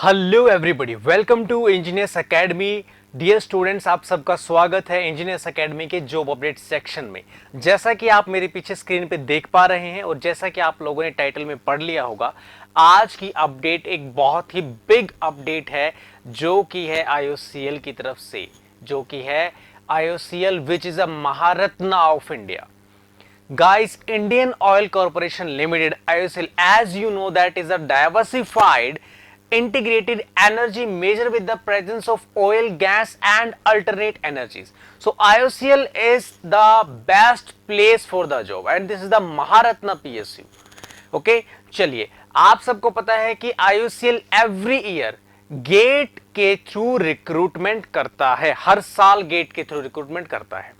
Hello everybody, welcome to engineers academy. Dear students, आप सबका स्वागत है इंजीनियर्स एकेडमी के जॉब अपडेट सेक्शन में। जैसा कि आप मेरे पीछे स्क्रीन पे देख पा रहे हैं और जैसा कि आप लोगों ने टाइटल में पढ़ लिया होगा, आज की अपडेट एक बहुत ही बिग अपडेट है जो कि है IOCL की तरफ से, जो कि है IOCL which is a Maharatna of India. Guys, Indian Oil Corporation Limited, IOCL, as you know, that is a diversified integrated energy major with the presence of oil, gas and alternate energies. So IOCL is the best place for the job and this is the Maharatna PSU. Okay, चलिए, आप सबको पता है कि IOCL every year gate के through recruitment करता है, हर साल गेट के थ्रू रिक्रूटमेंट करता है।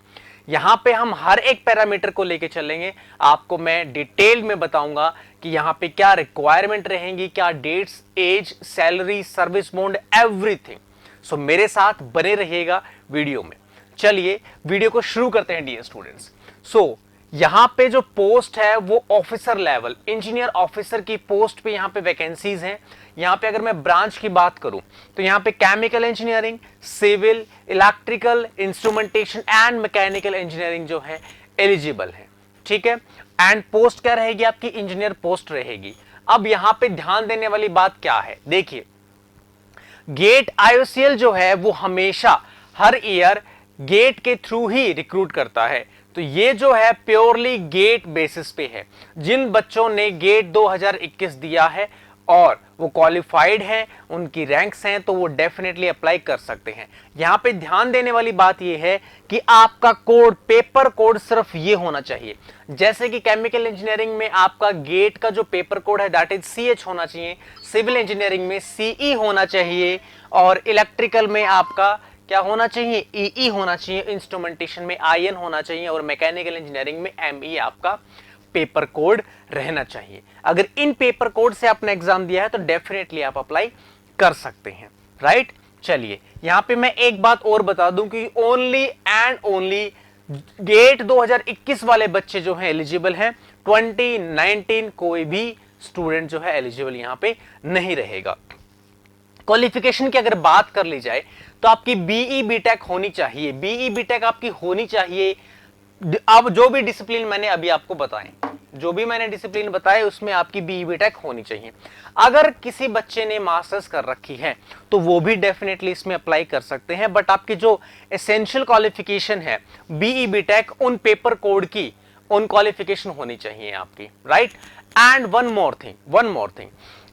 यहां पे हम हर एक पैरामीटर को लेके चलेंगे, आपको मैं डिटेल में बताऊंगा कि यहां पे क्या रिक्वायरमेंट रहेंगी, क्या dates, age, salary, service bond, everything. So मेरे साथ बने रहिएगा वीडियो में। चलिए वीडियो को शुरू करते हैं डियर स्टूडेंट्स। सो यहां पे जो पोस्ट है वो ऑफिसर लेवल, इंजीनियर ऑफिसर की पोस्ट पे यहां पे वैकेंसीज हैं। यहां पे अगर मैं ब्रांच की बात करूं तो यहां पे chemical engineering, civil, electrical, instrumentation and mechanical engineering जो है एलिजिबल है। ठीक है, एंड पोस्ट क्या रहेगी आपकी? इंजीनियर पोस्ट रहेगी। अब यहां पे ध्यान देने वाली बात क्या है, देखिए, गेट IOCL जो है वो हमेशा हर ईयर गेट के थ्रू ही रिक्रूट करता है। तो ये जो है प्योरली गेट बेसिस पे है। जिन बच्चों ने गेट 2021 दिया है और वो क्वालिफाइड हैं, उनकी रैंक्स हैं, तो वो डेफिनेटली अप्लाई कर सकते हैं। यहां पे ध्यान देने वाली बात ये है कि आपका कोड, पेपर कोड सिर्फ ये होना चाहिए। जैसे कि केमिकल इंजीनियरिंग में आपका गेट का जो पेपर कोड है दैट इज CH होना चाहिए, सिविल इंजीनियरिंग में CE होना चाहिए और इलेक्ट्रिकल में आपका क्या होना चाहिए? EE होना चाहिए, इंस्ट्रूमेंटेशन में IN होना चाहिए और मैकेनिकल इंजीनियरिंग में ME आपका पेपर कोड रहना चाहिए। अगर इन पेपर कोड से आपने एग्जाम दिया है तो डेफिनेटली आप अप्लाई कर सकते हैं, राइट। चलिए यहां पे मैं एक बात और बता दूं कि ओनली एंड ओनली गेट 2021 वाले बच्चे जो हैं एलिजिबल हैं, 2019 कोई भी स्टूडेंट जो है एलिजिबल यहां पे नहीं रहेगा। क्वालिफिकेशन की अगर बात कर ली जाए तो आपकी BE BTech होनी चाहिए, BE BTech आपकी होनी चाहिए। अब जो भी डिसिप्लिन मैंने अभी आपको बताए, जो भी मैंने डिसिप्लिन बताए उसमें आपकी BE BTech होनी चाहिए। अगर किसी बच्चे ने मास्टर्स कर रखी है तो वो भी डेफिनेटली इसमें अप्लाई कर सकते हैं, बट आपकी जो एसेंशियल क्वालिफिकेशन है BE BTech उन पेपर कोड की, उन क्वालिफिकेशन होनी चाहिए आपकी, right. And one more thing,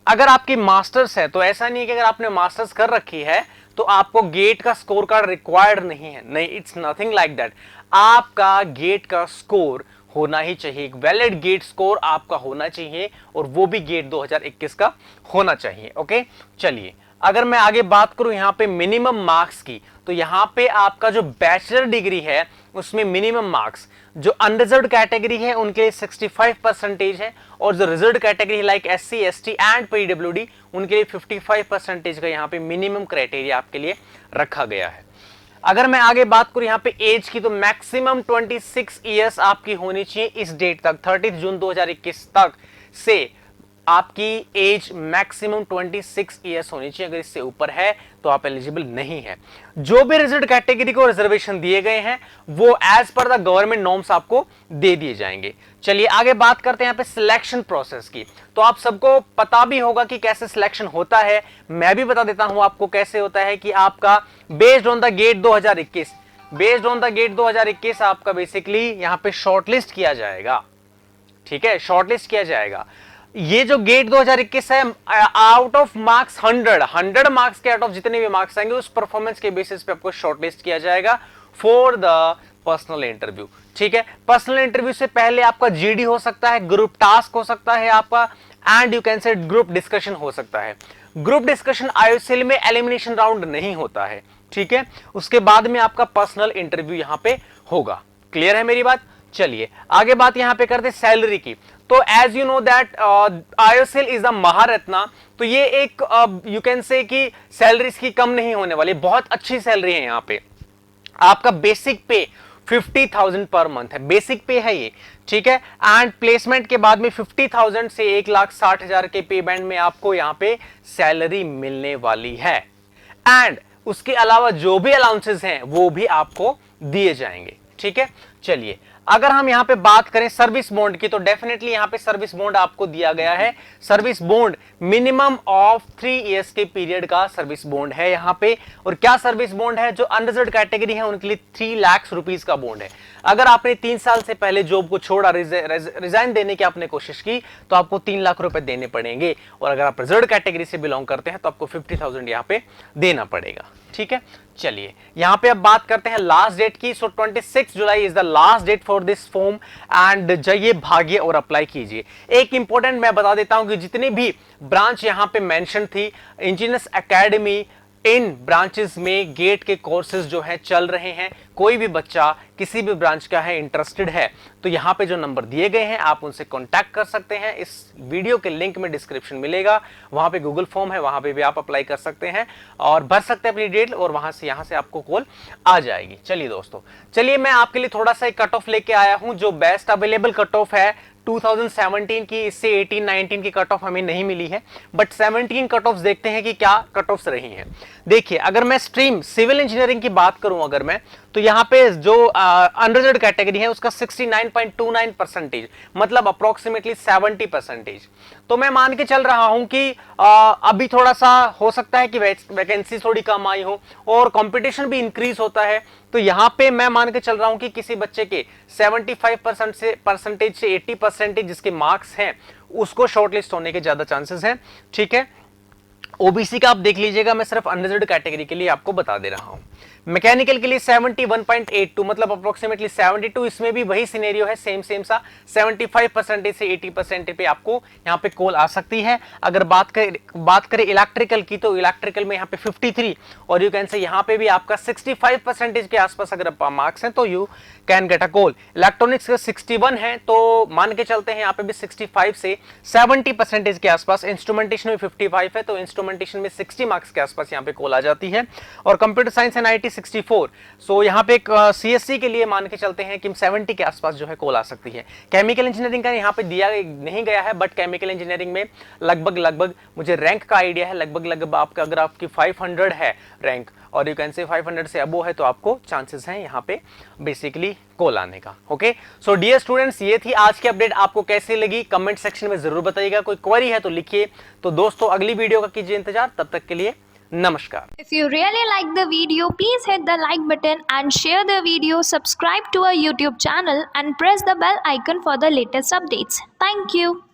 अगर आपकी मास्टर्स है तो ऐसा नहीं है कि अगर आपने मास्टर्स कर रखी है तो आपको गेट का स्कोर कार्ड रिक्वायर्ड नहीं है, नहीं, इट्स नथिंग लाइक दैट। आपका गेट का स्कोर होना ही चाहिए, एक वैलिड गेट स्कोर आपका होना चाहिए और वो भी गेट 2021 का होना चाहिए। ओके, चलिए अगर मैं आगे बात करूं यहां पे मिनिमम मार्क्स की, तो यहां पे आपका जो बैचलर डिग्री है उसमें मिनिमम मार्क्स जो अनरिजर्व्ड कैटेगरी है उनके लिए 65% है और जो reserved category like SC ST and PWD उनके लिए 55% का यहां पे मिनिमम क्राइटेरिया आपके लिए रखा गया है। अगर मैं आगे बात करूं यहां पे एज की, तो मैक्सिमम 26 ईयर्स आपकी होनी चाहिए इस डेट तक, 30 जून 2021 तक से आपकी एज मैक्सिमम 26 ईयर्स होनी चाहिए। अगर इससे ऊपर है तो आप एलिजिबल नहीं है। जो भी रिजर्व्ड कैटेगरी को रिजर्वेशन दिए गए हैं वो as per the government norms आपको दे दिए जाएंगे। चलिए आगे बात करते हैं यहाँ पे सिलेक्शन प्रोसेस की। तो आप सबको पता भी होगा कि कैसे सिलेक्शन होता है, मैं भी बता देता हूं आपको कैसे होता है कि आपका बेस्ड ऑन द गेट 2021 आपका बेसिकली यहाँ पे शॉर्टलिस्ट किया जाएगा। ठीक है, शॉर्टलिस्ट किया जाएगा। ये जो गेट 2021 है, आउट ऑफ मार्क्स 100 मार्क्स के आउट ऑफ जितने भी मार्क्स आएंगे उस परफॉर्मेंस के बेसिस पे आपको शॉर्टलिस्ट किया जाएगा फॉर द पर्सनल इंटरव्यू। ठीक है, पर्सनल इंटरव्यू से पहले आपका GD हो सकता है, ग्रुप टास्क हो सकता है आपका, and you can say group discussion हो सकता है। ग्रुप डिस्कशन IOCL में एलिमिनेशन राउंड नहीं होता है, ठीक है, उसके बाद में आपका पर्सनल इंटरव्यू यहां पे होगा। क्लियर है मेरी बात? चलिए आगे बात यहां पे करते सैलरी की। तो as you know that IOCL is the Maharatna, तो ये एक यू कैन से कि सैलरीज की कम नहीं होने वाली, बहुत अच्छी सैलरी है। यहां पे आपका बेसिक पे 50,000 पर मंथ है, बेसिक पे है ये, ठीक है। एंड प्लेसमेंट के बाद में 50,000 से 1,60,000 के पे बैंड में आपको यहाँ पे सैलरी मिलने वाली है। एंड उसके अलावा जो भी अलाउंसेस हैं वो भी आपको दिए जाएंगे, ठीक है। चलिए, अगर हम यहां पे बात करें सर्विस बॉन्ड की, तो डेफिनेटली यहां पे सर्विस बॉन्ड आपको दिया गया है। Service bond minimum of 3 years के पीरियड का सर्विस बॉन्ड है यहां पे। और क्या सर्विस बॉन्ड है? जो अनरिजर्व्ड कैटेगरी है उनके लिए 3 लाख रुपीस का बॉन्ड है। अगर आपने 3 साल से पहले जॉब को छोड़ा, रिजाइन देने की आपने कोशिश की, तो आपको 3 लाख रुपए देने पड़ेंगे। और अगर आप रिजर्व्ड कैटेगरी से बिलोंग करते हैं तो आपको 50,000 यहां पे देना पड़ेगा, ठीक है। चलिए, यहां पे अब बात करते हैं लास्ट डेट की। So 26 July is the last date for this form and जाइए, भागिए और अप्लाई कीजिए। एक इंपॉर्टेंट मैं बता देता हूं कि जितनी भी ब्रांच यहां पे मेंशन थी, इंजीनियर्स एकेडमी, इन ब्रांचेस में गेट के कोर्सेज जो है चल रहे हैं। कोई भी बच्चा किसी भी ब्रांच का है, इंटरेस्टेड है, तो यहाँ पे जो नंबर दिए गए हैं आप उनसे कांटेक्ट कर सकते हैं। इस वीडियो के लिंक में डिस्क्रिप्शन मिलेगा, वहां पे गूगल फॉर्म है, वहां पे भी आप अप्लाई कर सकते हैं और भर सकते हैं अपनी डिटेल, और वहां से यहाँ से आपको कॉल आ जाएगी। चलिए दोस्तों, चलिए मैं आपके लिए थोड़ा सा एक कट ऑफ लेके आया हूं, जो बेस्ट अवेलेबल कट ऑफ है 2017 की। इससे 18-19 की कट ऑफ हमें नहीं मिली है, बट 17 कट ऑफ देखते हैं कि क्या कट ऑफ रही हैं। देखिए, अगर मैं स्ट्रीम सिविल इंजीनियरिंग की बात करूं अगर मैं, तो यहाँ पे जो अनरिजर्व्ड कैटेगरी है उसका 69.29%, मतलब अप्रोक्सीमेटली 70%। तो मैं मान के चल रहा हूं कि अभी थोड़ा सा हो सकता है कि वैकेंसी थोड़ी कम आई हो और कंपटीशन भी इंक्रीज होता है। तो यहाँ पे मैं मान के चल रहा हूं कि किसी बच्चे के 75% से 80% जिसके मार्क्स हैं उसको शॉर्टलिस्ट होने के ज्यादा चांसेस हैं, ठीक है। ओबीसी का आप देख लीजिएगा, मैं सिर्फ अनरिजर्व्ड कैटेगरी के लिए आपको बता दे रहा हूं। मैकेनिकल के लिए 71.82, मतलब अप्रोक्सीमेटली 72। इसमें भी वही सिनेरियो है, सेम सा 75% से 80% पे आपको यहाँ पे कॉल आ सकती है। अगर बात करें इलेक्ट्रिकल की, तो इलेक्ट्रिकल में यहाँ पे 53, और यू कैन से यहाँ पे भी आपका 65% के आसपास अगर मार्क्स हैं तो you can get a call. Electronics का 61 है, तो मान के चलते हैं यहाँ पे भी 65 से 70% के आसपास। इंस्ट्रूमेंटेशन में 55 है, तो इंस्ट्रूमेंटेशन में 60 मार्क्स के आसपास यहाँ पे कॉल आ जाती है। और कंप्यूटर साइंस एंड आईटी 64। सो यहाँ पे एक सीएससी के लिए मान के चलते हैं कि 70 के आसपास जो है कॉल आ सकती है। केमिकल इंजीनियरिंग का यहाँ पे दिया नहीं गया है, बट केमिकल इंजीनियरिंग में लगभग मुझे रैंक का आइडिया है, लगभग आपका अगर आपकी 500 है रैंक, और यू कैन से 500 से अबो है, तो आपको चांसेस हैं यहाँ पे बेसिकली कॉल आने का। ओके, सो डियर स्टूडेंट्स, ये थी आज की अपडेट। आपको कैसी लगी कमेंट सेक्शन में जरूर बताइएगा। कोई क्वेरी है तो लिखिए। तो दोस्तों, अगली वीडियो का कीजिए इंतजार। तब तक के लिए नमस्कार। If you really like the video, please hit the like button and share the video. Subscribe to our YouTube channel and press the bell icon for the latest updates. Thank you.